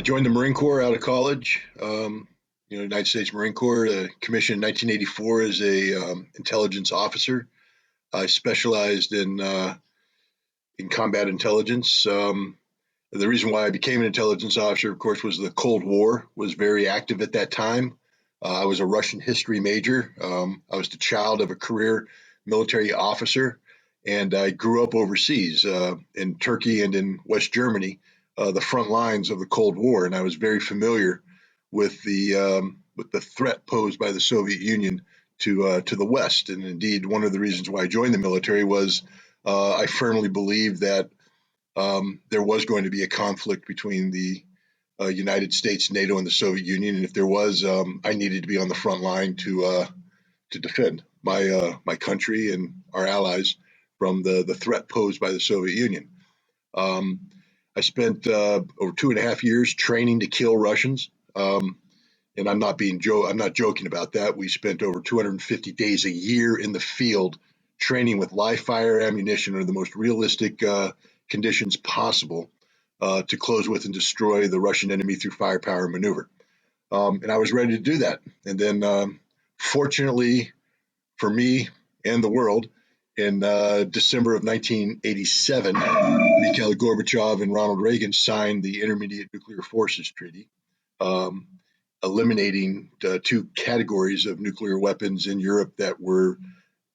I joined the Marine Corps out of college. United States Marine Corps, commissioned in 1984 as a intelligence officer. I specialized in combat intelligence. The reason why I became an intelligence officer, of course, was the Cold War was very active at that time. I was a Russian history major. I was the child of a career military officer, and I grew up overseas in Turkey and in West Germany, the front lines of the Cold War, and I was very familiar with the threat posed by the Soviet Union to the West. And indeed, one of the reasons why I joined the military was I firmly believed that there was going to be a conflict between the United States, NATO, and the Soviet Union, and if there was, I needed to be on the front line to defend my country and our allies from the threat posed by the Soviet Union. I spent over 2.5 years training to kill Russians, and I'm not joking about that. We spent over 250 days a year in the field training with live fire ammunition under the most realistic conditions possible to close with and destroy the Russian enemy through firepower and maneuver. And I was ready to do that. And then, fortunately for me and the world, in December of 1987, Mikhail Gorbachev and Ronald Reagan signed the Intermediate Nuclear Forces Treaty, eliminating two categories of nuclear weapons in Europe that were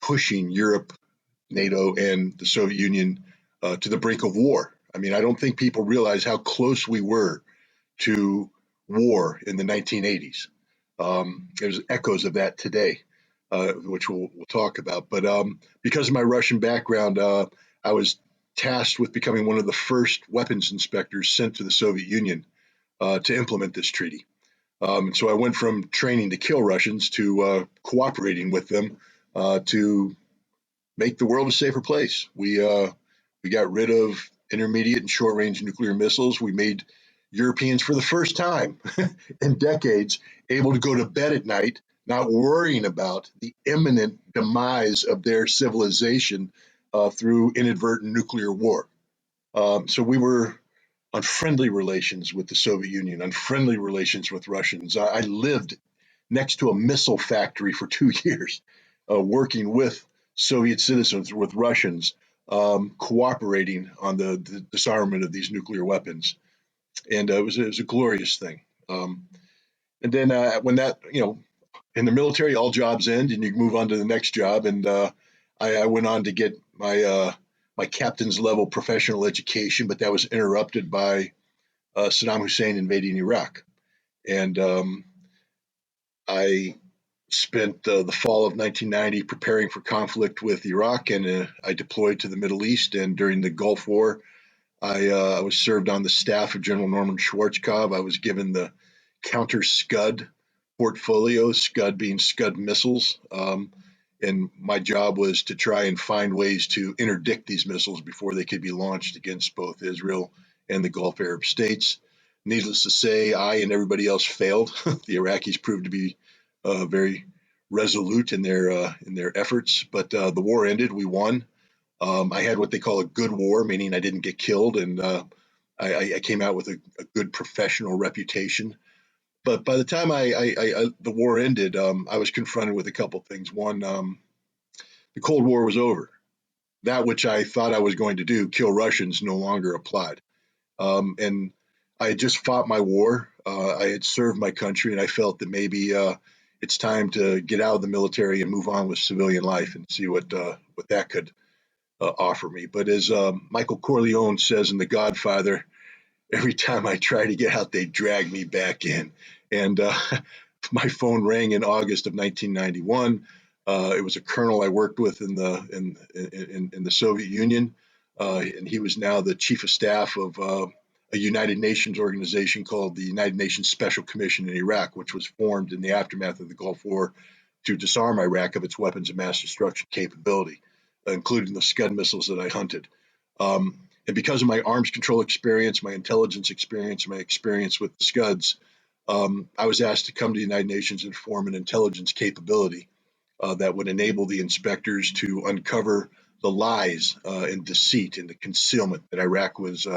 pushing Europe, NATO, and the Soviet Union to the brink of war. I mean, I don't think people realize how close we were to war in the 1980s. There's echoes of that today, which we'll talk about. But because of my Russian background, I was tasked with becoming one of the first weapons inspectors sent to the Soviet Union to implement this treaty. And so I went from training to kill Russians to cooperating with them to make the world a safer place. We got rid of intermediate and short-range nuclear missiles. We made Europeans, for the first time in decades, able to go to bed at night not worrying about the imminent demise of their civilization through inadvertent nuclear war. So we were on friendly relations with the Soviet Union, on friendly relations with Russians. I lived next to a missile factory for 2 years, working with Soviet citizens, with Russians, cooperating on the disarmament of these nuclear weapons. And it was a glorious thing. And then when that, in the military, all jobs end and you move on to the next job. And I went on to get my captain's level professional education, but that was interrupted by Saddam Hussein invading Iraq. And I spent the fall of 1990 preparing for conflict with Iraq, and I deployed to the Middle East. And during the Gulf War, I was served on the staff of General Norman Schwarzkopf. I was given the counter Scud portfolio, Scud being Scud missiles. And my job was to try and find ways to interdict these missiles before they could be launched against both Israel and the Gulf Arab states. Needless to say, I and everybody else failed. The Iraqis proved to be very resolute in their efforts, but the war ended. We won. I had what they call a good war, meaning I didn't get killed, and I came out with a good professional reputation. But by the time the war ended, I was confronted with a couple things. One, the Cold War was over. That which I thought I was going to do, kill Russians, no longer applied. And I had just fought my war. I had served my country, and I felt that maybe it's time to get out of the military and move on with civilian life and see what that could offer me. But as Michael Corleone says in The Godfather, every time I try to get out, they drag me back in. And my phone rang in August of 1991. It was a colonel I worked with in the Soviet Union, and he was now the chief of staff of a United Nations organization called the United Nations Special Commission in Iraq, which was formed in the aftermath of the Gulf War to disarm Iraq of its weapons of mass destruction capability, including the Scud missiles that I hunted. And because of my arms control experience, my intelligence experience, my experience with the Scuds, I was asked to come to the United Nations and form an intelligence capability that would enable the inspectors to uncover the lies and deceit and the concealment that Iraq was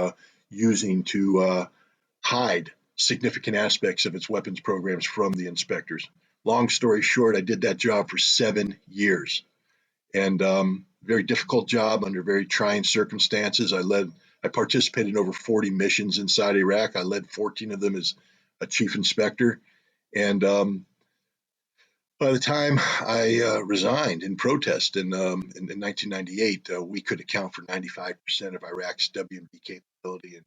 using to hide significant aspects of its weapons programs from the inspectors. Long story short, I did that job for 7 years, and very difficult job under very trying circumstances. I participated in over 40 missions inside Iraq. I led 14 of them as a chief inspector, and by the time I resigned in protest in 1998, we could account for 95% of Iraq's WMD capability.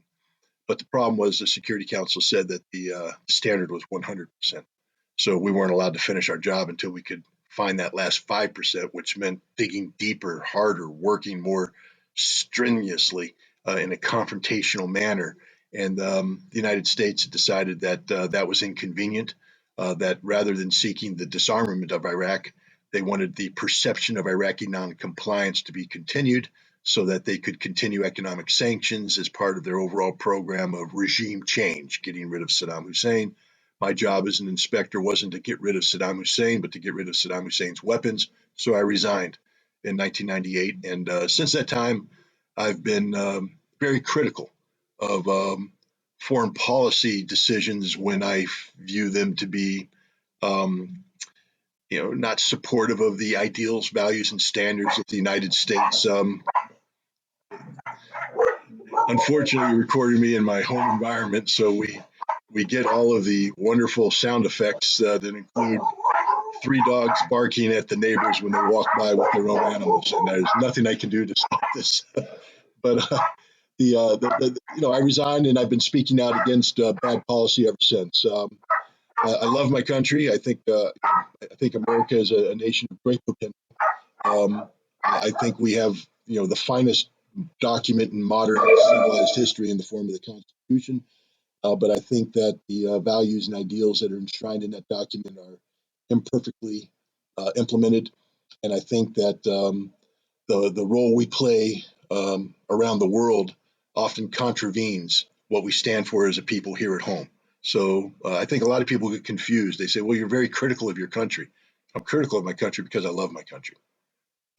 But the problem was the Security Council said that the standard was 100%. So we weren't allowed to finish our job until we could find that last 5%, which meant digging deeper, harder, working more strenuously in a confrontational manner. And the United States decided that that was inconvenient, that rather than seeking the disarmament of Iraq, they wanted the perception of Iraqi non-compliance to be continued so that they could continue economic sanctions as part of their overall program of regime change, getting rid of Saddam Hussein. My job as an inspector wasn't to get rid of Saddam Hussein, but to get rid of Saddam Hussein's weapons. So I resigned in 1998. And since that time, I've been very critical of foreign policy decisions when I view them to be not supportive of the ideals, values, and standards of the United States. Unfortunately, recorded me in my home environment, so we get all of the wonderful sound effects that include 3 dogs barking at the neighbors when they walk by with their own animals, and there's nothing I can do to stop this. But I resigned, and I've been speaking out against bad policy ever since. I love my country. I think America is a nation of great potential. I think we have the finest document in modern civilized history in the form of the Constitution. But I think that the values and ideals that are enshrined in that document are imperfectly implemented, and I think that the role we play around the world often contravenes what we stand for as a people here at home. So I think a lot of people get confused. They say, well, you're very critical of your country. I'm critical of my country because I love my country.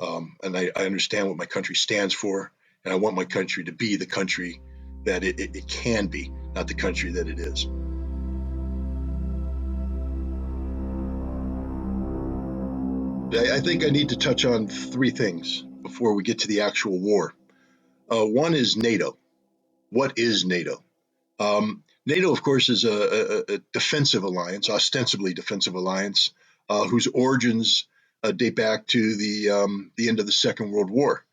And I understand what my country stands for, and I want my country to be the country that it can be, not the country that it is. I think I need to touch on 3 things before we get to the actual war. One is NATO. What is NATO? NATO, of course, is a defensive alliance, ostensibly defensive alliance, whose origins date back to the end of the Second World War,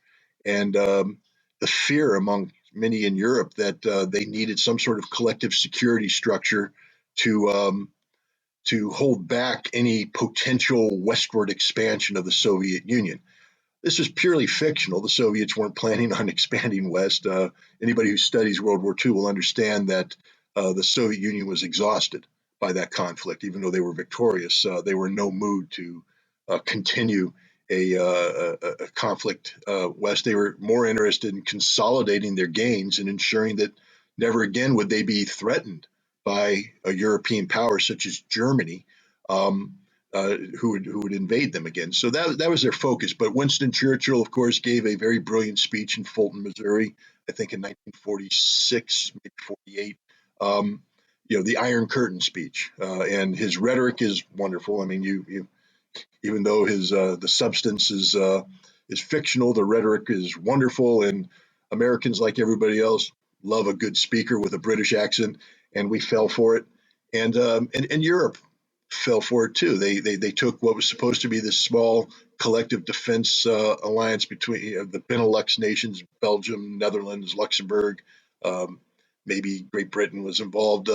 and the fear among many in Europe that they needed some sort of collective security structure to hold back any potential westward expansion of the Soviet Union. This is purely fictional. The Soviets weren't planning on expanding west. Anybody who studies World War II will understand that the Soviet Union was exhausted by that conflict. Even though they were victorious, they were in no mood to continue a conflict west. They were more interested in consolidating their gains and ensuring that never again would they be threatened by a European power such as Germany, who would invade them again. So that was their focus. But Winston Churchill, of course, gave a very brilliant speech in Fulton, Missouri, I think in 1946, maybe 48. The Iron Curtain speech, and his rhetoric is wonderful. I mean, even though his the substance is fictional, the rhetoric is wonderful, and Americans, like everybody else, love a good speaker with a British accent, and we fell for it, and Europe fell for it too. They took what was supposed to be this small collective defense alliance between the Benelux nations, Belgium, Netherlands, Luxembourg, maybe Great Britain was involved,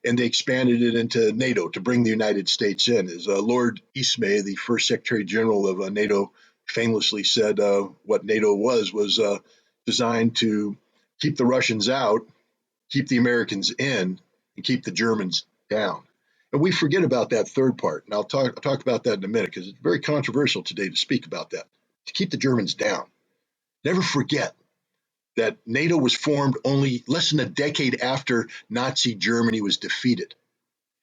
and they expanded it into NATO to bring the United States in. As Lord Ismay, the first Secretary General of NATO, famously said, what NATO was designed to keep the Russians out, keep the Americans in, and keep the Germans down. And we forget about that third part. And I'll talk about that in a minute because it's very controversial today to speak about that. To keep the Germans down. Never forget that NATO was formed only less than a decade after Nazi Germany was defeated.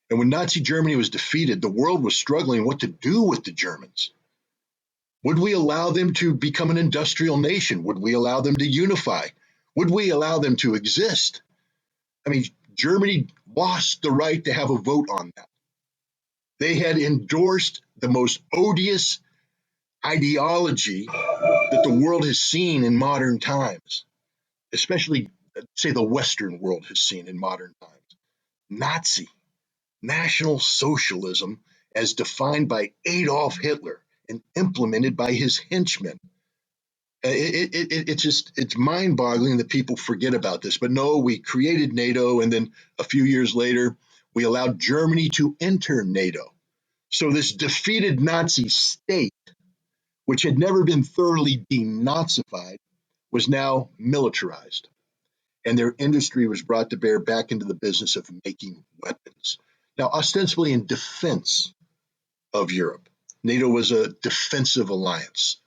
And when Nazi Germany was defeated, the world was struggling what to do with the Germans. Would we allow them to become an industrial nation? Would we allow them to unify? Would we allow them to exist? I mean, Germany lost the right to have a vote on that. They had endorsed the most odious ideology that the world has seen in modern times, especially, say, the Western world has seen in modern times. Nazi, National Socialism, as defined by Adolf Hitler and implemented by his henchmen. It's mind-boggling that people forget about this. But no, we created NATO, and then a few years later, we allowed Germany to enter NATO. So this defeated Nazi state, which had never been thoroughly denazified, was now militarized, and their industry was brought to bear back into the business of making weapons. Now, ostensibly in defense of Europe, NATO was a defensive alliance.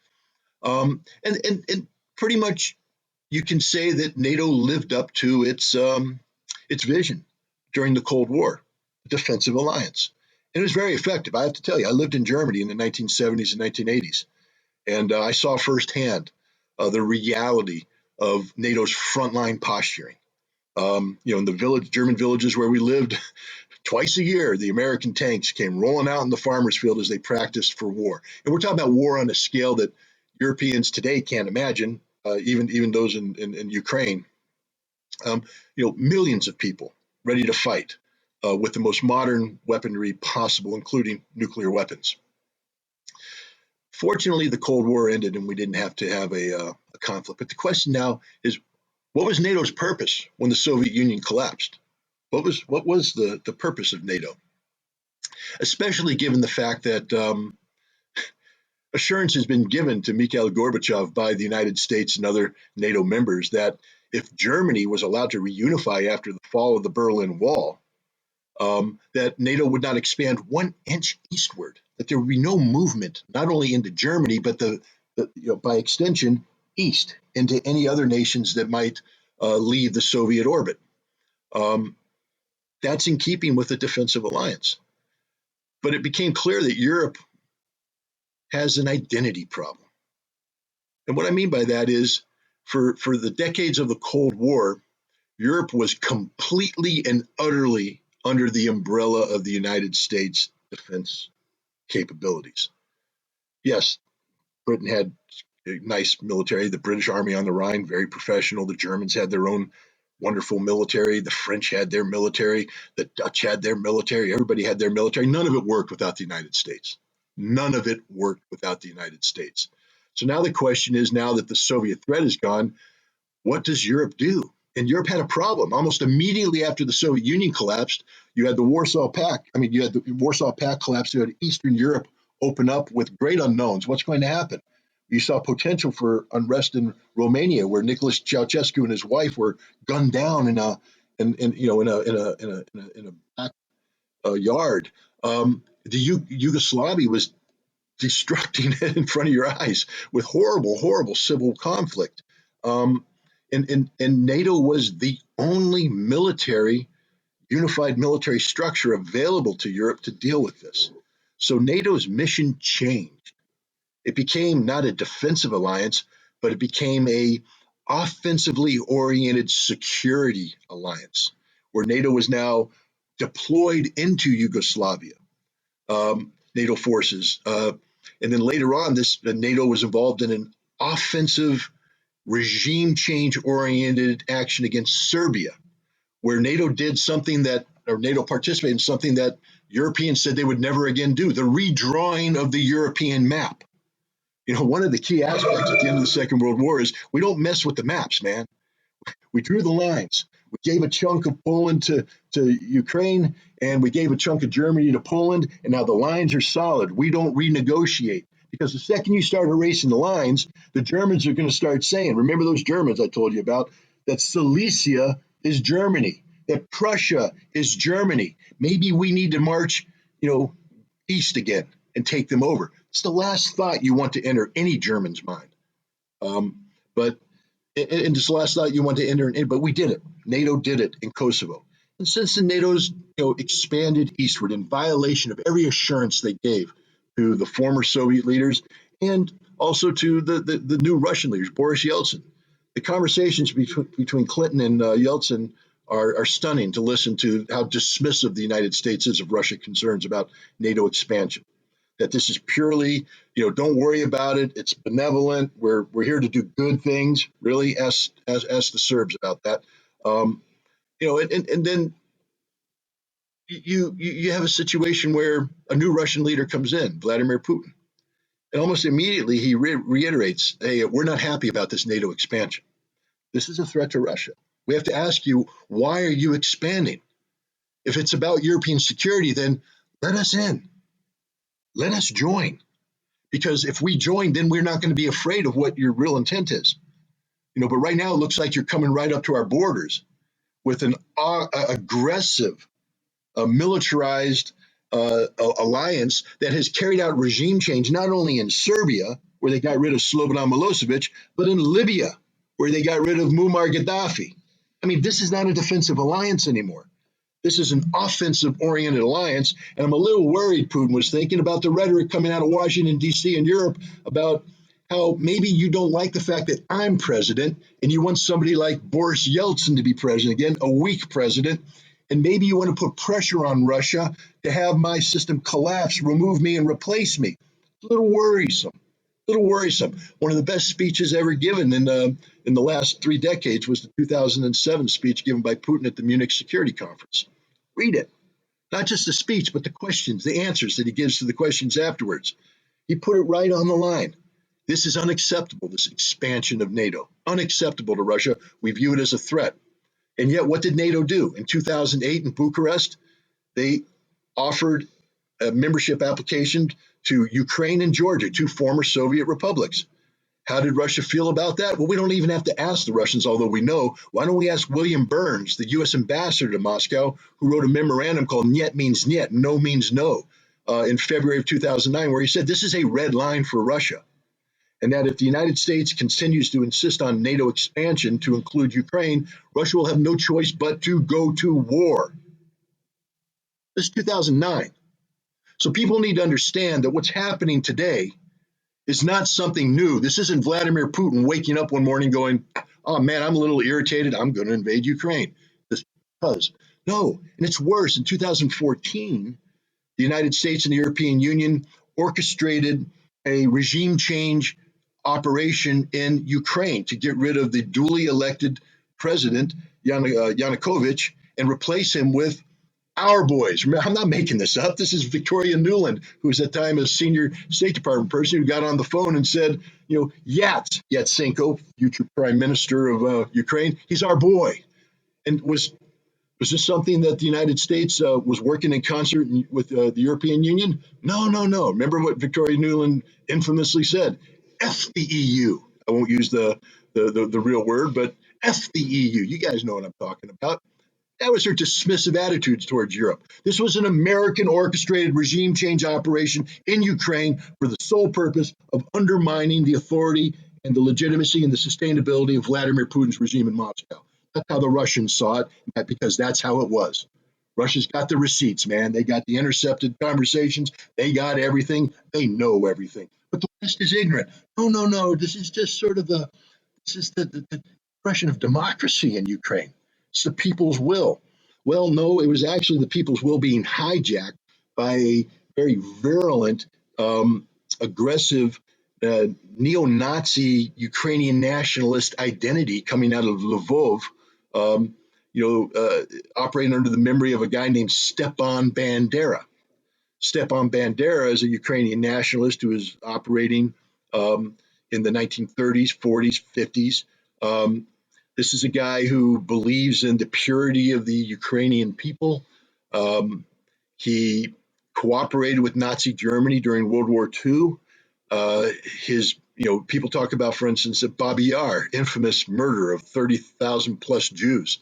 And pretty much you can say that NATO lived up to its vision during the Cold War, defensive alliance. And it was very effective. I have to tell you, I lived in Germany in the 1970s and 1980s, and I saw firsthand the reality of NATO's frontline posturing. In the German villages where we lived, twice a year, the American tanks came rolling out in the farmers' field as they practiced for war. And we're talking about war on a scale that Europeans today can't imagine, even those in Ukraine. Millions of people ready to fight with the most modern weaponry possible, including nuclear weapons. Fortunately, the Cold War ended and we didn't have to have a conflict. But the question now is, what was NATO's purpose when the Soviet Union collapsed? What was the purpose of NATO? Especially given the fact that assurance has been given to Mikhail Gorbachev by the United States and other NATO members that if Germany was allowed to reunify after the fall of the Berlin Wall, that NATO would not expand 1 inch eastward, that there would be no movement, not only into Germany, but by extension, east into any other nations that might leave the Soviet orbit. That's in keeping with the defensive alliance. But it became clear that Europe has an identity problem. And what I mean by that is, for the decades of the Cold War, Europe was completely and utterly under the umbrella of the United States defense capabilities. Yes, Britain had a nice military, the British Army on the Rhine, very professional. The Germans had their own wonderful military. The French had their military. The Dutch had their military. Everybody had their military. None of it worked without the United States. None of it worked without the United States. So now the question is, now that the Soviet threat is gone, what does Europe do? And Europe had a problem. Almost immediately after the Soviet Union collapsed, you had the Warsaw Pact. You had the Warsaw Pact collapse. You had Eastern Europe open up with great unknowns. What's going to happen? You saw potential for unrest in Romania, where Nicholas Ceausescu and his wife were gunned down in a back yard. Yugoslavia was destructing it in front of your eyes with horrible, horrible civil conflict. And NATO was the only unified military structure available to Europe to deal with this. So NATO's mission changed. It became not a defensive alliance, but it became a offensively oriented security alliance, where NATO was now deployed into Yugoslavia, NATO forces. And then later on, NATO was involved in an offensive regime change oriented action against Serbia, where NATO participated in something that Europeans said they would never again do, the redrawing of the European map. One of the key aspects at the end of the Second World War is we don't mess with the maps, man. We drew the lines. We gave a chunk of Poland to Ukraine, and we gave a chunk of Germany to Poland, and now the lines are solid. We don't renegotiate. Because the second you start erasing the lines, the Germans are going to start saying, remember those Germans I told you about, that Silesia is Germany, that Prussia is Germany. Maybe we need to march, east again and take them over. It's the last thought you want to enter any German's mind. But it's the last thought you want to enter in, but we did it. NATO did it in Kosovo. And since then, NATO's expanded eastward in violation of every assurance they gave to the former Soviet leaders and also to the new Russian leaders, Boris Yeltsin. The conversations between Clinton and Yeltsin are stunning to listen to how dismissive the United States is of Russia concerns about NATO expansion. That this is purely, don't worry about it. It's benevolent. We're here to do good things. Really, ask the Serbs about that. And then you have a situation where a new Russian leader comes in, Vladimir Putin, and almost immediately he reiterates, "Hey, we're not happy about this NATO expansion. This is a threat to Russia. We have to ask you, why are you expanding? If it's about European security, then let us in. Let us join. Because if we join, then we're not going to be afraid of what your real intent is. But right now it looks like you're coming right up to our borders with an aggressive, militarized alliance that has carried out regime change, not only in Serbia, where they got rid of Slobodan Milosevic, but in Libya, where they got rid of Muammar Gaddafi. I mean, this is not a defensive alliance anymore. This is an offensive-oriented alliance, and I'm a little worried Putin was thinking about the rhetoric coming out of Washington, D.C. and Europe about how maybe you don't like the fact that I'm president and you want somebody like Boris Yeltsin to be president again, a weak president, and maybe you want to put pressure on Russia to have my system collapse, remove me, and replace me. It's a little worrisome. A little worrisome. One of the best speeches ever given in the last 3 decades was the 2007 speech given by Putin at the Munich Security Conference. Read it. Not just the speech, but the questions, the answers that he gives to the questions afterwards. He put it right on the line. This is unacceptable, this expansion of NATO. Unacceptable to Russia. We view it as a threat. And yet, what did NATO do? In 2008 in Bucharest, they offered a membership application to Ukraine and Georgia, 2 former Soviet republics. How did Russia feel about that? Well, we don't even have to ask the Russians, although we know. Why don't we ask William Burns, the U.S. ambassador to Moscow, who wrote a memorandum called Niet means Niet, no means no, in February of 2009, where he said this is a red line for Russia, and that if the United States continues to insist on NATO expansion to include Ukraine, Russia will have no choice but to go to war. This is 2009. So people need to understand that what's happening today is not something new. This isn't Vladimir Putin waking up one morning going, oh man, I'm a little irritated. I'm going to invade Ukraine. This because. No, and it's worse. In 2014, the United States and the European Union orchestrated a regime change operation in Ukraine to get rid of the duly elected president, Yanukovych, and replace him with our boys. I'm not making this up. This is Victoria Nuland, who was at the time a senior State Department person who got on the phone and said, Yatsenko, future prime minister of Ukraine, he's our boy. And was this something that the United States was working in concert with the European Union? No. Remember what Victoria Nuland infamously said? F the EU. I won't use the real word, but F the EU. You guys know what I'm talking about. That was her dismissive attitudes towards Europe. This was an American orchestrated regime change operation in Ukraine for the sole purpose of undermining the authority and the legitimacy and the sustainability of Vladimir Putin's regime in Moscow. That's how the Russians saw it, because that's how it was. Russia's got the receipts, man. They got the intercepted conversations. They got everything. They know everything. But the West is ignorant. No. This is just sort of the expression of democracy in Ukraine. It's the people's will. Well, no, it was actually the people's will being hijacked by a very virulent, aggressive, neo-Nazi Ukrainian nationalist identity coming out of Lvov, operating under the memory of a guy named Stepan Bandera. Stepan Bandera is a Ukrainian nationalist who was operating in the 1930s, 40s, 50s. This is a guy who believes in the purity of the Ukrainian people. He cooperated with Nazi Germany during World War II. People talk about, for instance, the Babi Yar, infamous murder of 30,000 plus Jews.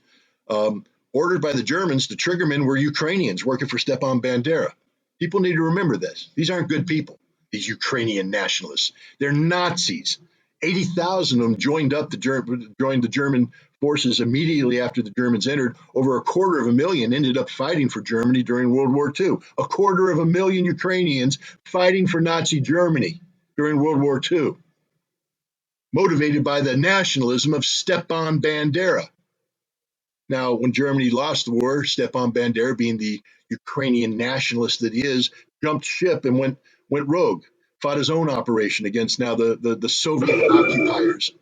Ordered by the Germans, the triggermen were Ukrainians working for Stepan Bandera. People need to remember this. These aren't good people, these Ukrainian nationalists. They're Nazis. 80,000 of them joined the German forces immediately after the Germans entered. Over 250,000 ended up fighting for Germany during World War II. 250,000 Ukrainians fighting for Nazi Germany during World War II, motivated by the nationalism of Stepan Bandera. Now, when Germany lost the war, Stepan Bandera, being the Ukrainian nationalist that he is, jumped ship and went rogue, fought his own operation against now the Soviet occupiers.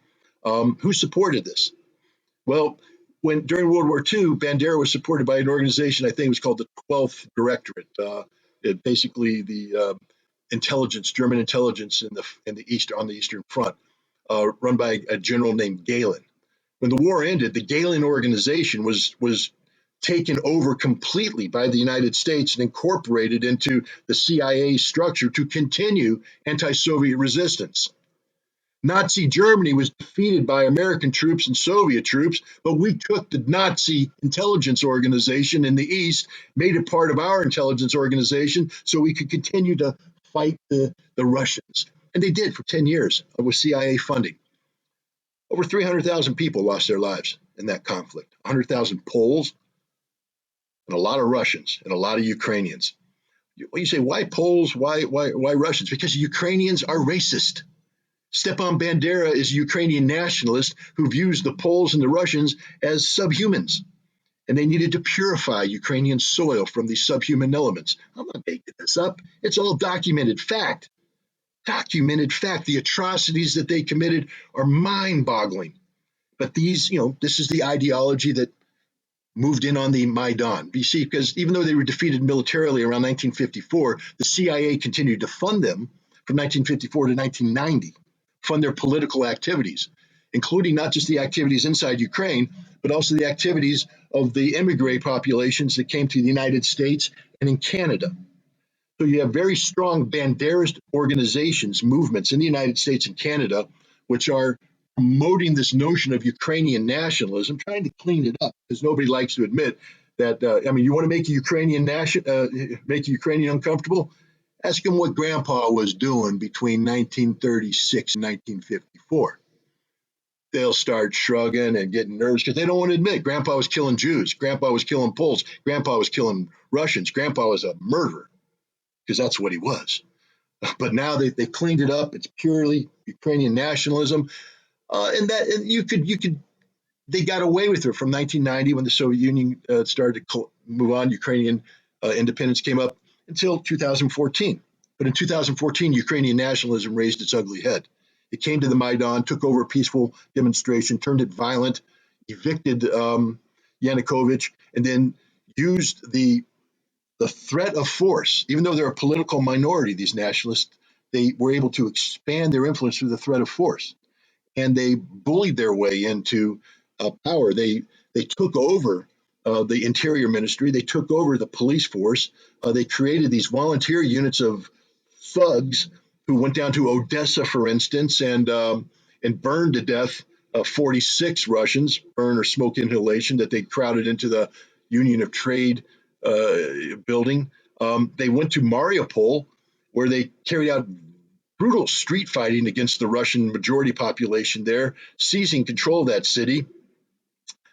Who supported this? Well, when during World War II, Bandera was supported by an organization, I think it was called the 12th Directorate. Basically, the intelligence, German intelligence in the east on the Eastern Front, run by a general named Gehlen. When the war ended, the Gehlen organization was taken over completely by the United States and incorporated into the CIA structure to continue anti-Soviet resistance. Nazi Germany was defeated by American troops and Soviet troops, but we took the Nazi intelligence organization in the East, made it part of our intelligence organization so we could continue to fight the Russians. And they did for 10 years with CIA funding. Over 300,000 people lost their lives in that conflict. 100,000 Poles and a lot of Russians and a lot of Ukrainians. You say, why Poles? Why Russians? Because Ukrainians are racist. Stepan Bandera is a Ukrainian nationalist who views the Poles and the Russians as subhumans, and they needed to purify Ukrainian soil from these subhuman elements. I'm not making this up. It's all documented fact. Documented fact. The atrocities that they committed are mind-boggling. But this is the ideology that moved in on the Maidan. You see, because even though they were defeated militarily around 1954, the CIA continued to fund them from 1954 to 1990, fund their political activities, including not just the activities inside Ukraine, but also the activities of the immigrant populations that came to the United States and in Canada. So you have very strong Banderist organizations, movements in the United States and Canada, which are promoting this notion of Ukrainian nationalism, trying to clean it up because nobody likes to admit that. You want to make make a Ukrainian uncomfortable? Ask him what Grandpa was doing between 1936 and 1954. They'll start shrugging and getting nervous because they don't want to admit Grandpa was killing Jews, Grandpa was killing Poles, Grandpa was killing Russians, Grandpa was a murderer because that's what he was. But now they cleaned it up. It's purely Ukrainian nationalism, and you could they got away with it from 1990 when the Soviet Union started to move on. Ukrainian independence came up until 2014. But in 2014, Ukrainian nationalism raised its ugly head. It came to the Maidan, took over a peaceful demonstration, turned it violent, evicted Yanukovych, and then used the threat of force. Even though they're a political minority, these nationalists, they were able to expand their influence through the threat of force, and they bullied their way into power. They took over the Interior Ministry. They took over the police force. They created these volunteer units of thugs who went down to Odessa, for instance, and burned to death 46 Russians, burn or smoke inhalation, that they crowded into the Union of Trade building. They went to Mariupol, where they carried out brutal street fighting against the Russian majority population there, seizing control of that city,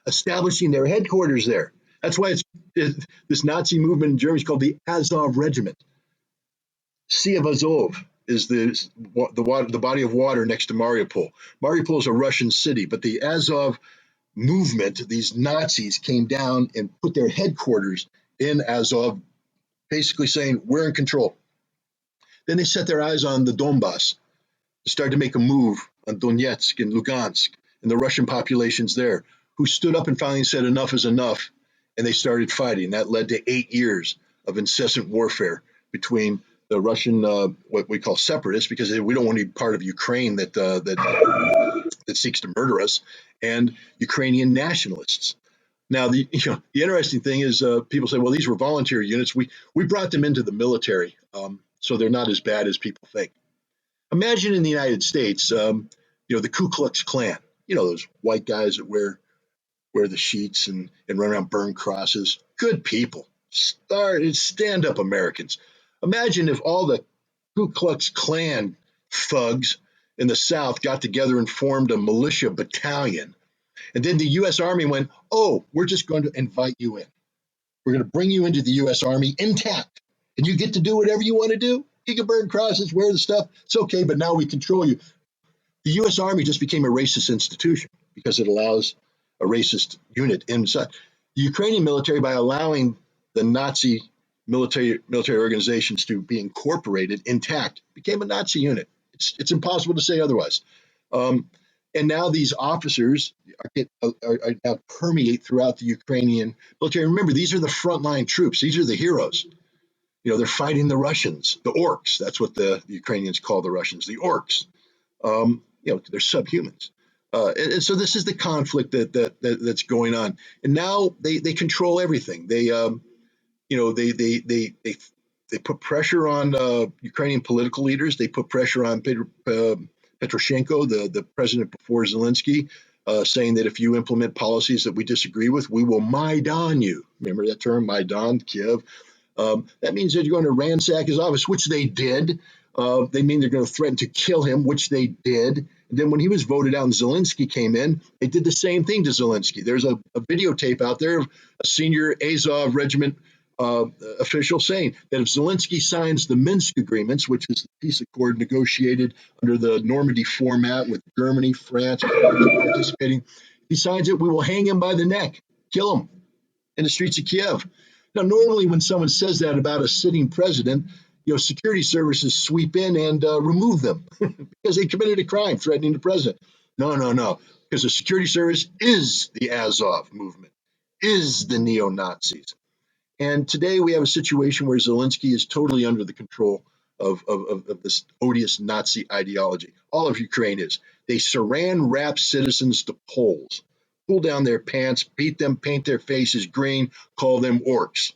establishing their headquarters there. That's why this Nazi movement in Germany is called the Azov Regiment. Sea of Azov is the body of water next to Mariupol. Mariupol is a Russian city, but the Azov movement, these Nazis came down and put their headquarters in Azov, basically saying, we're in control. Then they set their eyes on the Donbass, started to make a move on Donetsk and Lugansk and the Russian populations there, who stood up and finally said enough is enough, and they started fighting. That led to 8 years of incessant warfare between the Russian, what we call separatists, because we don't want to be part of Ukraine that seeks to murder us, and Ukrainian nationalists. Now, the interesting thing is, people say, well, these were volunteer units. We brought them into the military, so they're not as bad as people think. Imagine in the United States, the Ku Klux Klan. Those white guys that wear the sheets and run around, burn crosses. Good people, stand-up Americans. Imagine if all the Ku Klux Klan thugs in the South got together and formed a militia battalion. And then the U.S. Army went, oh, we're just going to invite you in. We're going to bring you into the U.S. Army intact. And you get to do whatever you want to do. You can burn crosses, wear the stuff. It's okay, but now we control you. The U.S. Army just became a racist institution because it allows a racist unit inside. The Ukrainian military, by allowing the Nazi military organizations to be incorporated intact, became a Nazi unit. It's impossible to say otherwise. Um, and now these officers are now permeate throughout the Ukrainian military. Remember, these are the frontline troops. These are the heroes. They're fighting the Russians, the orcs. That's what the Ukrainians call the Russians, the orcs. They're subhumans. And so this is the conflict that's going on. And now they control everything. They put pressure on Ukrainian political leaders. They put pressure on Petroshenko, the president before Zelensky, saying that if you implement policies that we disagree with, we will Maidan you. Remember that term, Maidan, Kiev? That means that you're going to ransack his office, which they did. They mean they're going to threaten to kill him, which they did. And then when he was voted out and Zelensky came in, they did the same thing to Zelensky. There's a videotape out there of a senior Azov regiment official saying that if Zelensky signs the Minsk agreements, which is the peace accord negotiated under the Normandy format with Germany, France participating, he signs it, we will hang him by the neck, kill him in the streets of Kiev. Now, normally when someone says that about a sitting president, security services sweep in and remove them because they committed a crime threatening the president. No, because the security service is the Azov movement, is the neo-Nazis. And today we have a situation where Zelensky is totally under the control of this odious Nazi ideology. All of Ukraine is. They saran wrap citizens to poles, pull down their pants, beat them, paint their faces green, call them orcs.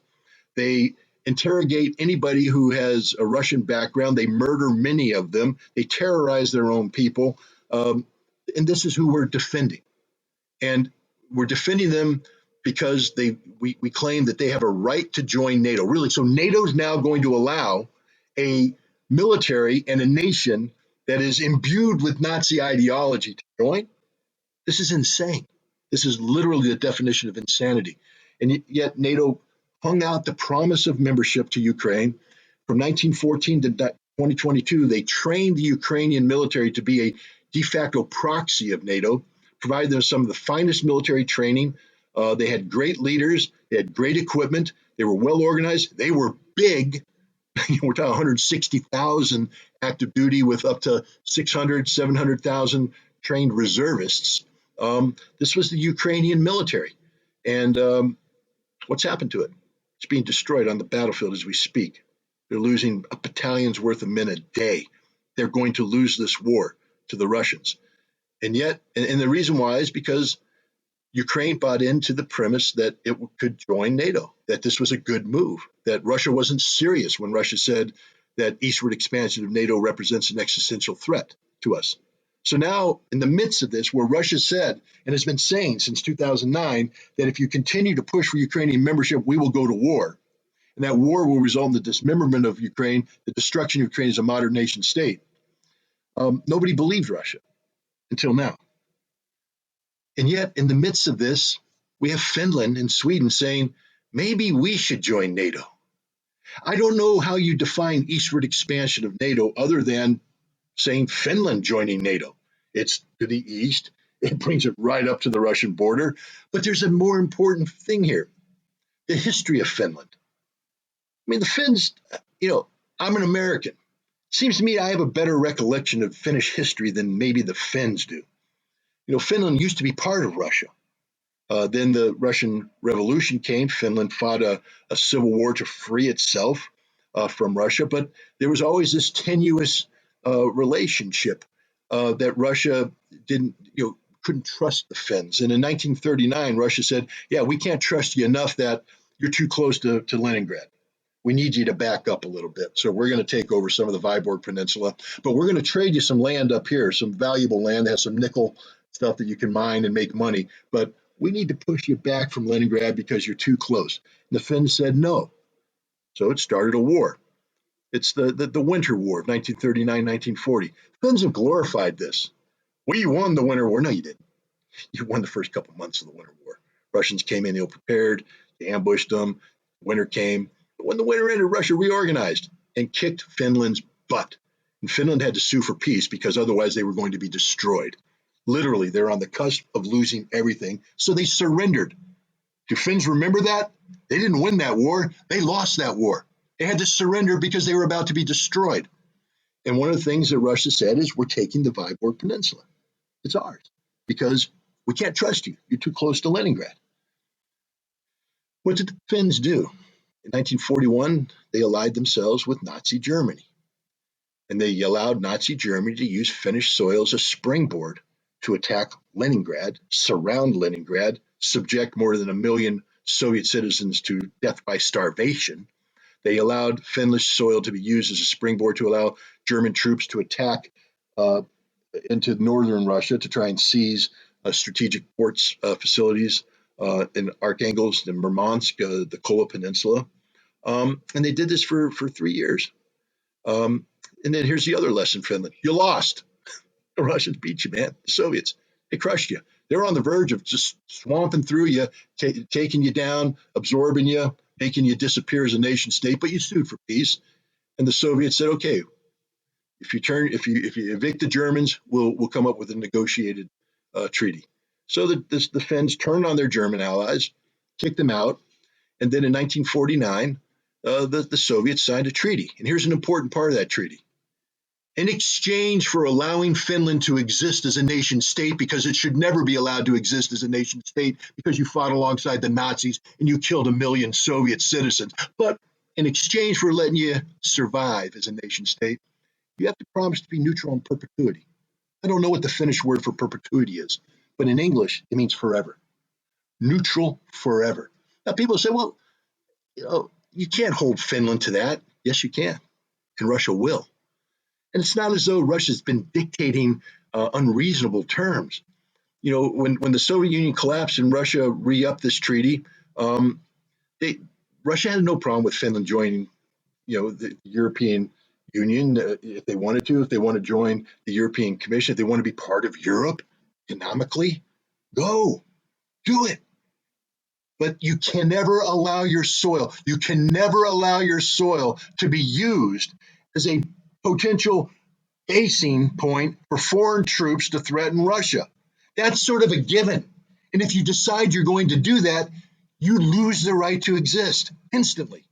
They interrogate anybody who has a Russian background. They murder many of them. They terrorize their own people. And this is who we're defending. And we're defending them because we claim that they have a right to join NATO. Really, so NATO is now going to allow a military and a nation that is imbued with Nazi ideology to join. This is insane. This is literally the definition of insanity. And yet NATO hung out the promise of membership to Ukraine. From 1914 to 2022, they trained the Ukrainian military to be a de facto proxy of NATO, provided them some of the finest military training. They had great leaders. They had great equipment. They were well organized. They were big. We're talking 160,000 active duty with up to 600, 700,000 trained reservists. This was the Ukrainian military. And what's happened to it? It's being destroyed on the battlefield as we speak. They're losing a battalion's worth of men a day. They're going to lose this war to the Russians. And yet, and the reason why is because Ukraine bought into the premise that it could join NATO, that this was a good move, that Russia wasn't serious when Russia said that eastward expansion of NATO represents an existential threat to us. So now, in the midst of this, where Russia said, and has been saying since 2009, that if you continue to push for Ukrainian membership, we will go to war. And that war will result in the dismemberment of Ukraine, the destruction of Ukraine as a modern nation state. Nobody believed Russia until now. And yet, in the midst of this, we have Finland and Sweden saying, maybe we should join NATO. I don't know how you define eastward expansion of NATO other than saying Finland joining NATO. It's to the east. It brings it right up to the Russian border. But there's a more important thing here, the history of Finland. I mean, the Finns, I'm an American. Seems to me I have a better recollection of Finnish history than maybe the Finns do. Finland used to be part of Russia. Then the Russian Revolution came. Finland fought a civil war to free itself from Russia, but there was always this tenuous relationship that Russia couldn't trust the Finns. And in 1939, Russia said, "Yeah, we can't trust you enough that you're too close to Leningrad. We need you to back up a little bit. So we're going to take over some of the Vyborg Peninsula, but we're going to trade you some land up here, some valuable land that has some nickel stuff that you can mine and make money. But we need to push you back from Leningrad because you're too close." And the Finns said no. So it started a war. It's the Winter War of 1939-1940. Finns have glorified this. We won the Winter War. No, you didn't. You won the first couple months of the Winter War. Russians came in ill-prepared. They ambushed them. Winter came. But when the winter ended, Russia reorganized and kicked Finland's butt. And Finland had to sue for peace because otherwise they were going to be destroyed. Literally, they're on the cusp of losing everything. So they surrendered. Do Finns remember that? They didn't win that war. They lost that war. They had to surrender because they were about to be destroyed. And one of the things that Russia said is, we're taking the Vyborg Peninsula. It's ours because we can't trust you. You're too close to Leningrad. What did the Finns do? In 1941, they allied themselves with Nazi Germany. And they allowed Nazi Germany to use Finnish soil as a springboard to attack Leningrad, surround Leningrad, subject more than 1 million Soviet citizens to death by starvation. They allowed Finnish soil to be used as a springboard to allow German troops to attack into northern Russia to try and seize strategic ports facilities in Archangels and Murmansk, the Kola Peninsula. And they did this for 3 years. And then here's the other lesson, Finland. You lost. The Russians beat you, man. The Soviets, they crushed you. They were on the verge of just swamping through you, taking you down, absorbing you, making you disappear as a nation state, but you sued for peace. And the Soviets said, okay, if you evict the Germans, we'll come up with a negotiated treaty. So the Finns turned on their German allies, kicked them out, and then in 1949, the Soviets signed a treaty. And here's an important part of that treaty. In exchange for allowing Finland to exist as a nation state, because it should never be allowed to exist as a nation state because you fought alongside the Nazis and you killed 1 million Soviet citizens. But in exchange for letting you survive as a nation state, you have to promise to be neutral in perpetuity. I don't know what the Finnish word for perpetuity is, but in English, it means forever. Neutral forever. Now, people say, well, you can't hold Finland to that. Yes, you can, and Russia will. And it's not as though Russia's been dictating unreasonable terms. When the Soviet Union collapsed and Russia re-upped this treaty, Russia had no problem with Finland joining, the European Union if they wanted to. If they want to join the European Commission, if they want to be part of Europe economically, go do it. But you can never allow your soil. You can never allow your soil to be used as a potential basing point for foreign troops to threaten Russia. That's sort of a given. And if you decide you're going to do that, you lose the right to exist instantly.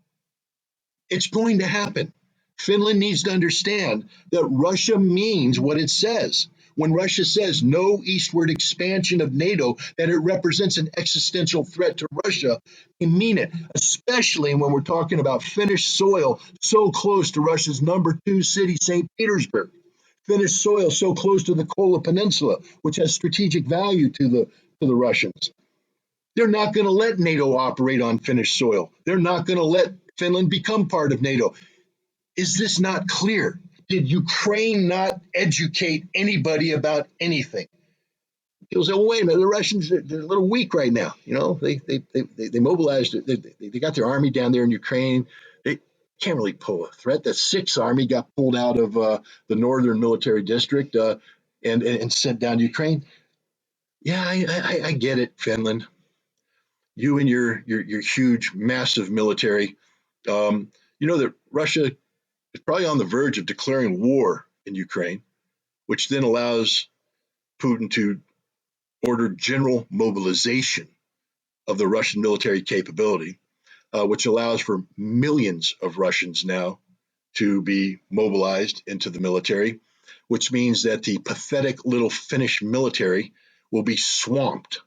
It's going to happen. Finland needs to understand that Russia means what it says. When Russia says no eastward expansion of NATO, that it represents an existential threat to Russia, they mean it, especially when we're talking about Finnish soil so close to Russia's #2 city, St. Petersburg. Finnish soil so close to the Kola Peninsula, which has strategic value to the Russians. They're not going to let NATO operate on Finnish soil. They're not going to let Finland become part of NATO. Is this not clear? Did Ukraine not educate anybody about anything? People say, well, wait a minute, the Russians, they're a little weak right now. They mobilized, they got their army down there in Ukraine. They can't really pull a threat. The 6th Army got pulled out of the northern military district and sent down to Ukraine. Yeah, I get it, Finland. You and your huge, massive military. That Russia is probably on the verge of declaring war in Ukraine, which then allows Putin to order general mobilization of the Russian military capability, which allows for millions of Russians now to be mobilized into the military, which means that the pathetic little Finnish military will be swamped.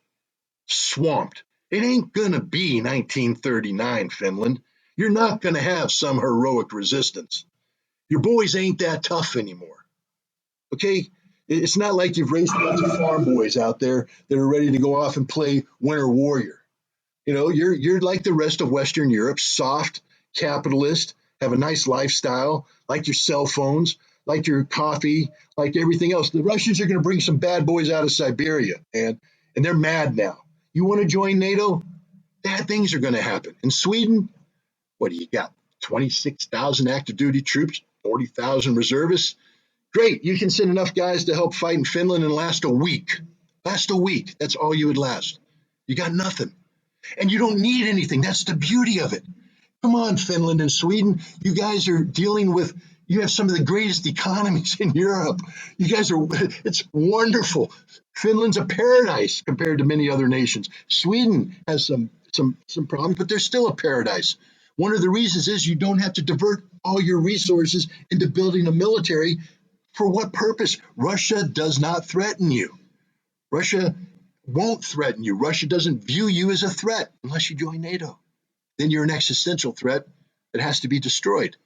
It ain't going to be 1939, Finland. You're not going to have some heroic resistance. Your boys ain't that tough anymore. Okay? It's not like you've raised a bunch of farm boys out there that are ready to go off and play Winter Warrior. You're like the rest of Western Europe, soft, capitalist, have a nice lifestyle, like your cell phones, like your coffee, like everything else. The Russians are going to bring some bad boys out of Siberia, and they're mad now. You want to join NATO? Bad things are going to happen. In Sweden, what do you got? 26,000 active duty troops, 40,000 reservists. Great, you can send enough guys to help fight in Finland and last a week. Last a week, that's all you would last. You got nothing. And you don't need anything. That's the beauty of it. Come on, Finland and Sweden. You guys are dealing with You have some of the greatest economies in Europe. You guys are, it's wonderful. Finland's a paradise compared to many other nations. Sweden has some problems, but they're still a paradise. One of the reasons is you don't have to divert all your resources into building a military. For what purpose? Russia does not threaten you. Russia won't threaten you. Russia doesn't view you as a threat unless you join NATO. Then you're an existential threat that has to be destroyed.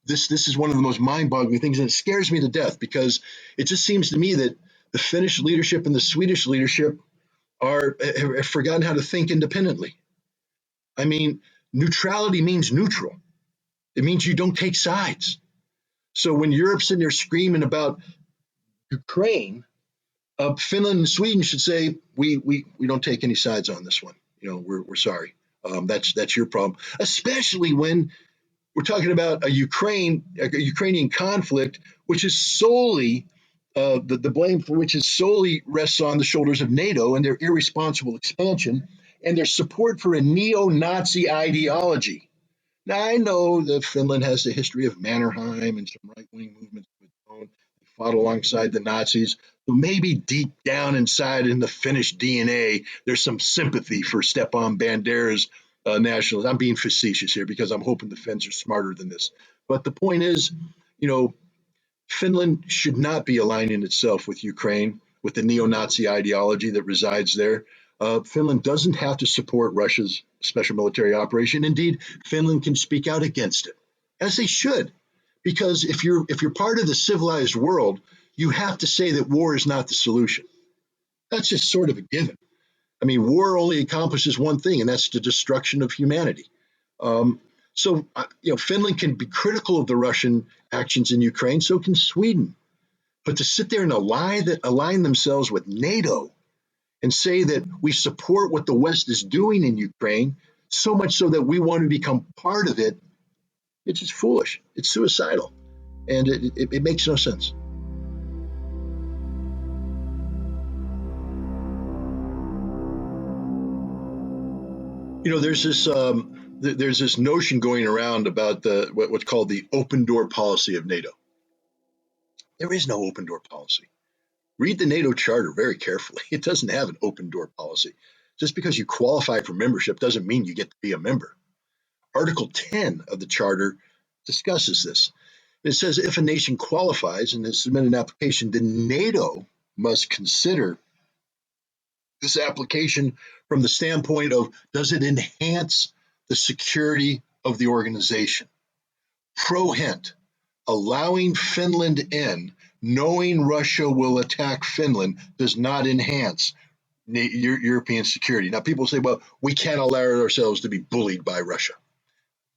This is one of the most mind-boggling things, and it scares me to death because it just seems to me that the Finnish leadership and the Swedish leadership have forgotten how to think independently. I mean, neutrality means neutral. It means you don't take sides. So when Europe's in there screaming about Ukraine, Finland and Sweden should say we don't take any sides on this one. You know, we're sorry. That's your problem, especially when we're talking about a Ukrainian conflict, which is solely the blame for which is solely rests on the shoulders of NATO and their irresponsible expansion and their support for a neo-Nazi ideology. Now I know that Finland has a history of Mannerheim and some right-wing movements of its own. They fought alongside the Nazis, so maybe deep down inside in the Finnish DNA, there's some sympathy for Stepan Bandera's nationalism. I'm being facetious here because I'm hoping the Finns are smarter than this. But the point is, you know, Finland should not be aligning itself with Ukraine, with the neo-Nazi ideology that resides there. Finland doesn't have to support Russia's special military operation. Indeed, Finland can speak out against it, as they should, because if you're part of the civilized world, you have to say that war is not the solution. That's just sort of a given. I mean, war only accomplishes one thing, and that's the destruction of humanity. Um, so, Finland can be critical of the Russian actions in Ukraine. So can Sweden. But to sit there and align themselves with NATO and say that we support what the West is doing in Ukraine, so much so that we want to become part of it, it's just foolish. It's suicidal, and it makes no sense. There's this notion going around about what's called the open door policy of NATO. There is no open door policy. Read the NATO charter very carefully. It doesn't have an open door policy. Just because you qualify for membership doesn't mean you get to be a member. Article 10 of the charter discusses this. It says if a nation qualifies and has submitted an application, then NATO must consider this application from the standpoint of does it enhance the security of the organization? Pro hint, allowing Finland in, knowing Russia will attack Finland, does not enhance European security. Now, people say, well, we can't allow ourselves to be bullied by Russia.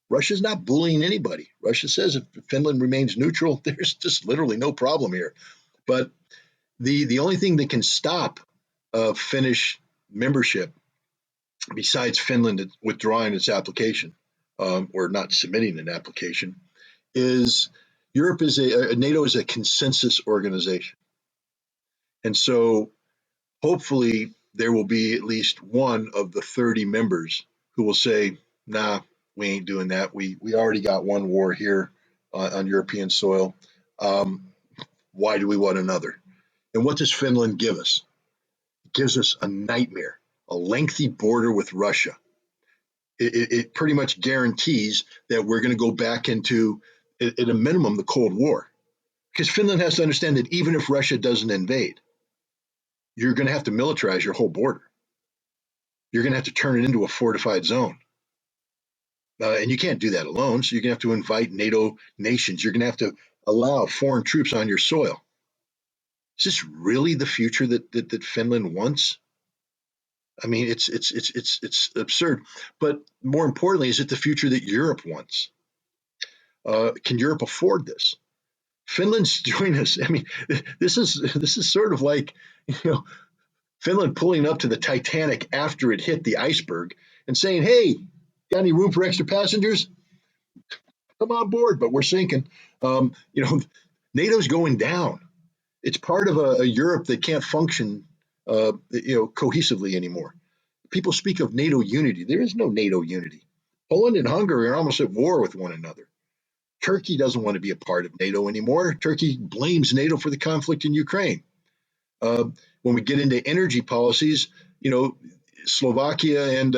Russia's not bullying anybody. Russia says if Finland remains neutral, there's just literally no problem here. But the only thing that can stop Finnish membership, besides Finland withdrawing its application or not submitting an application, is Europe is NATO is a consensus organization, and so hopefully there will be at least one of the 30 members who will say, "Nah, we ain't doing that. We already got one war here on European soil. Why do we want another?" And what does Finland give us? It gives us a nightmare, a lengthy border with Russia. It pretty much guarantees that we're going to go back into, at a minimum, the Cold War. Because Finland has to understand that even if Russia doesn't invade, you're going to have to militarize your whole border. You're going to have to turn it into a fortified zone. And you can't do that alone. So you're going to have to invite NATO nations. You're going to have to allow foreign troops on your soil. Is this really the future that Finland wants? I mean, it's absurd. But more importantly, is it the future that Europe wants? Can Europe afford this? Finland's doing this. I mean, this is sort of like, Finland pulling up to the Titanic after it hit the iceberg and saying, "Hey, got any room for extra passengers? Come on board." But we're sinking. NATO's going down. It's part of a Europe that can't function, cohesively anymore. People speak of NATO unity. There is no NATO unity. Poland and Hungary are almost at war with one another. Turkey doesn't want to be a part of NATO anymore. Turkey blames NATO for the conflict in Ukraine. Uh, when we get into energy policies, you know, Slovakia and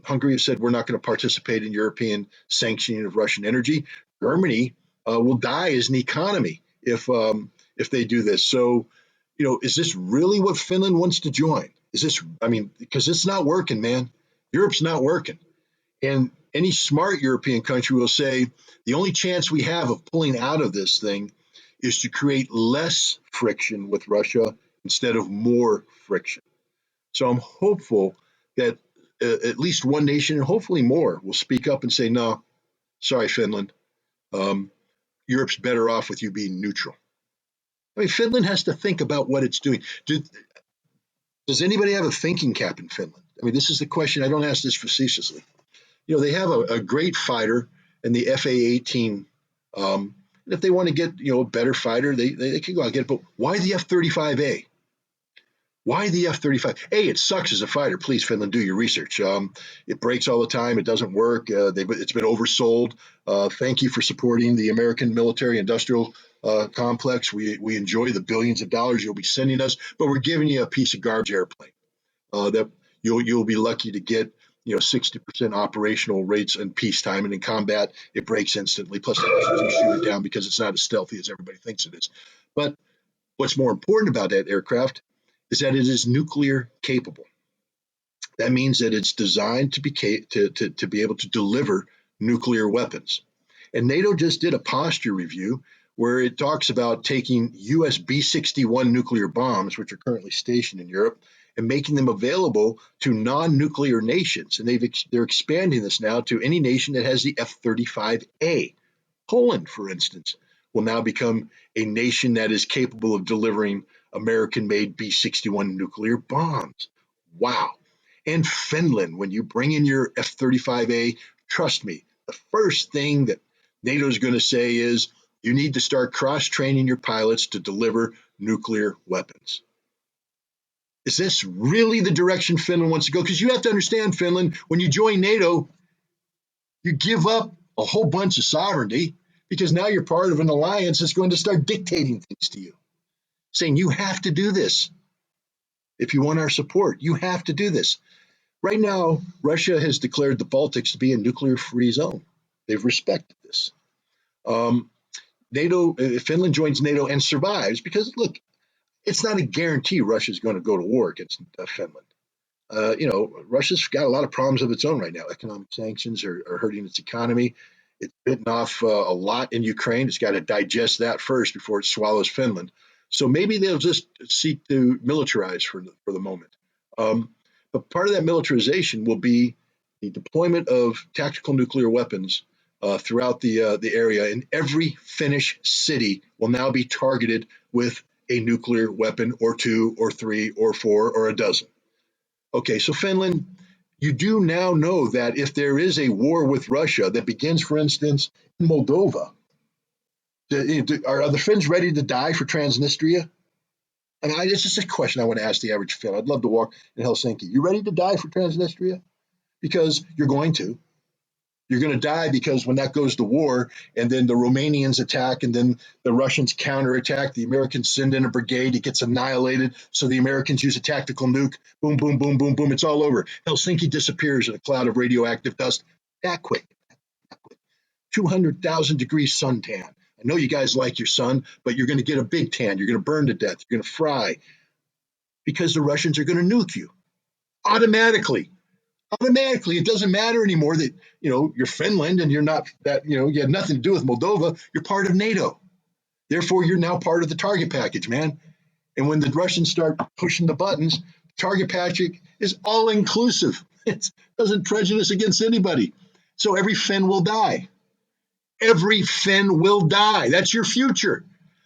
Hungary have said we're not going to participate in European sanctioning of Russian energy. Germany will die as an economy if they do this. So, is this really what Finland wants to join? Is this? I mean, because it's not working, man. Europe's not working, and any smart European country will say the only chance we have of pulling out of this thing is to create less friction with Russia instead of more friction. So I'm hopeful that at least one nation, and hopefully more, will speak up and say, no, sorry, Finland. Um, Europe's better off with you being neutral. I mean, Finland has to think about what it's doing. Does anybody have a thinking cap in Finland? I mean, this is the question. I don't ask this facetiously. They have a great fighter in the FA-18. And if they want to get, a better fighter, they can go out and get it. But why the F-35A? Why the F-35? A, it sucks as a fighter. Please, Finland, do your research. It breaks all the time. It doesn't work. It's been oversold. Thank you for supporting the American military-industrial complex. We enjoy the billions of dollars you'll be sending us, but we're giving you a piece of garbage airplane that you'll be lucky to get 60% operational rates in peacetime, and in combat it breaks instantly. Plus, the Russians can shoot it down because it's not as stealthy as everybody thinks it is. But what's more important about that aircraft is that it is nuclear capable. That means that it's designed to be able to deliver nuclear weapons. And NATO just did a posture review where it talks about taking US B-61 nuclear bombs, which are currently stationed in Europe, and making them available to non-nuclear nations. And they're expanding this now to any nation that has the F-35A. Poland, for instance, will now become a nation that is capable of delivering American-made B-61 nuclear bombs. Wow. And Finland, when you bring in your F-35A, trust me, the first thing that NATO is going to say is you need to start cross-training your pilots to deliver nuclear weapons. Is this really the direction Finland wants to go? Because you have to understand, Finland, when you join NATO, you give up a whole bunch of sovereignty because now you're part of an alliance that's going to start dictating things to you, saying you have to do this. If you want our support, you have to do this. Right now, Russia has declared the Baltics to be a nuclear-free zone. They've respected this. Finland joins NATO and survives because, look, it's not a guarantee Russia's going to go to war against Finland. Russia's got a lot of problems of its own right now. Economic sanctions are hurting its economy. It's bitten off a lot in Ukraine. It's got to digest that first before it swallows Finland. So maybe they'll just seek to militarize for the moment. But part of that militarization will be the deployment of tactical nuclear weapons throughout the area, and every Finnish city will now be targeted with a nuclear weapon or two or three or four or a dozen. Okay, so Finland, you do now know that if there is a war with Russia that begins, for instance, in Moldova, are the Finns ready to die for Transnistria? I mean, this is a question I want to ask the average Finn. I'd love to walk in Helsinki. You ready to die for Transnistria? Because you're going to. You're going to die because when that goes to war and then the Romanians attack and then the Russians counterattack, the Americans send in a brigade, it gets annihilated. So the Americans use a tactical nuke. Boom, boom, boom, boom, boom. It's all over. Helsinki disappears in a cloud of radioactive dust. That quick. 200,000 degrees suntan. I know you guys like your sun, but you're going to get a big tan. You're going to burn to death. You're going to fry because the Russians are going to nuke you automatically. It doesn't matter anymore that you're Finland and you're not that you have nothing to do with Moldova. You're part of NATO. Therefore, you're now part of the target package, man. And when the Russians start pushing the buttons, target package is all inclusive. It doesn't prejudice against anybody. So every Finn will die. Every Finn will die. That's your future.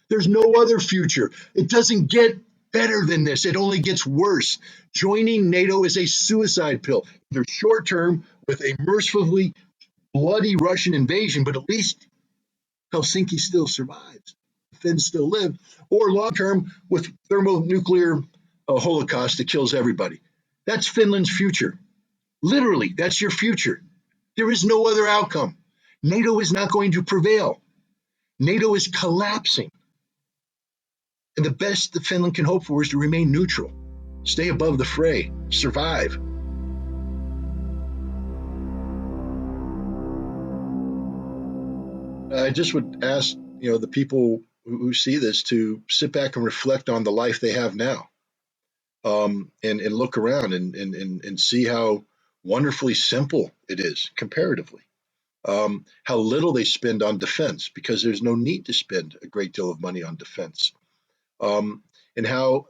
There's no other future. It doesn't get better than this. It only gets worse. Joining NATO is a suicide pill. Either short term with a mercifully bloody Russian invasion, but at least Helsinki still survives. The Finns still live, or long term with thermonuclear holocaust that kills everybody. That's Finland's future. Literally, that's your future. There is no other outcome. NATO is not going to prevail. NATO is collapsing. And the best that Finland can hope for is to remain neutral, stay above the fray, survive. I just would ask, the people who see this to sit back and reflect on the life they have now, and look around and see how wonderfully simple it is comparatively. How little they spend on defense, because there's no need to spend a great deal of money on defense. And how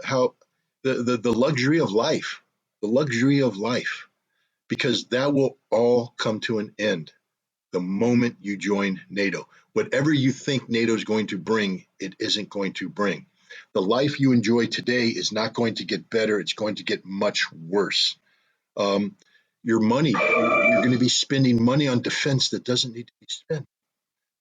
the luxury of life, because that will all come to an end the moment you join NATO. Whatever you think NATO is going to bring, it isn't going to bring. The life you enjoy today is not going to get better. It's going to get much worse. Your money, you're going to be spending money on defense that doesn't need to be spent.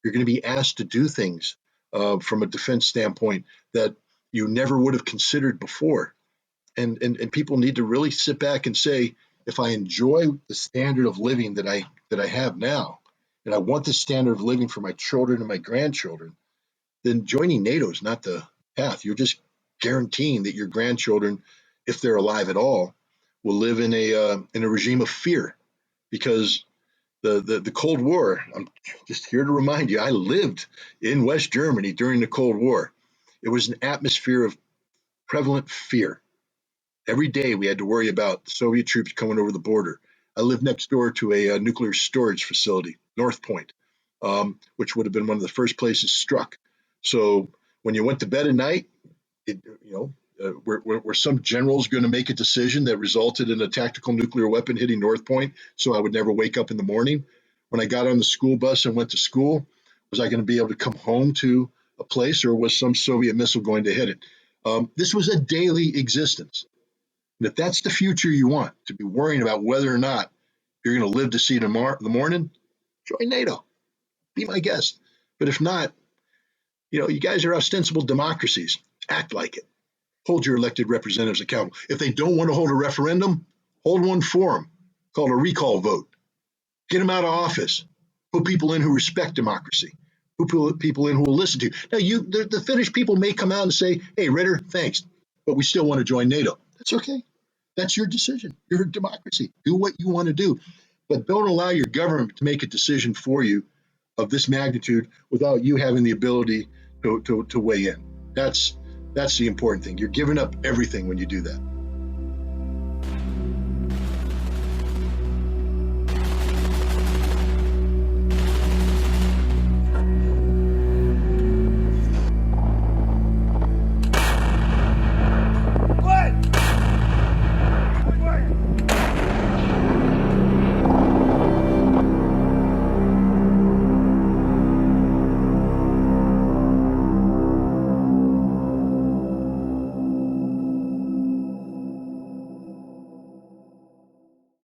You're going to be asked to do things from a defense standpoint that you never would have considered before. And people need to really sit back and say, if I enjoy the standard of living that I have now, and I want the standard of living for my children and my grandchildren, then joining NATO is not the path. You're just guaranteeing that your grandchildren, if they're alive at all, will live in a regime of fear, because the Cold War. I'm just here to remind you, I lived in West Germany during the Cold War. It was an atmosphere of prevalent fear. Every day we had to worry about Soviet troops coming over the border. I lived next door to a nuclear storage facility, North Point, which would have been one of the first places struck. So when you went to bed at night, were some generals going to make a decision that resulted in a tactical nuclear weapon hitting North Point, so I would never wake up in the morning? When I got on the school bus and went to school, was I going to be able to come home to a place, or was some Soviet missile going to hit it? This was a daily existence. And if that's the future you want, to be worrying about whether or not you're going to live to see tomorrow in the morning, join NATO. Be my guest. But if not, you guys are ostensible democracies. Act like it. Hold your elected representatives accountable. If they don't want to hold a referendum, hold one for them, called a recall vote. Get them out of office. Put people in who respect democracy. Put people in who will listen to you. Now, the Finnish people may come out and say, hey, Ritter, thanks, but we still want to join NATO. That's okay. That's your decision. You're a democracy. Do what you want to do. But don't allow your government to make a decision for you of this magnitude without you having the ability to weigh in. That's the important thing. You're giving up everything when you do that.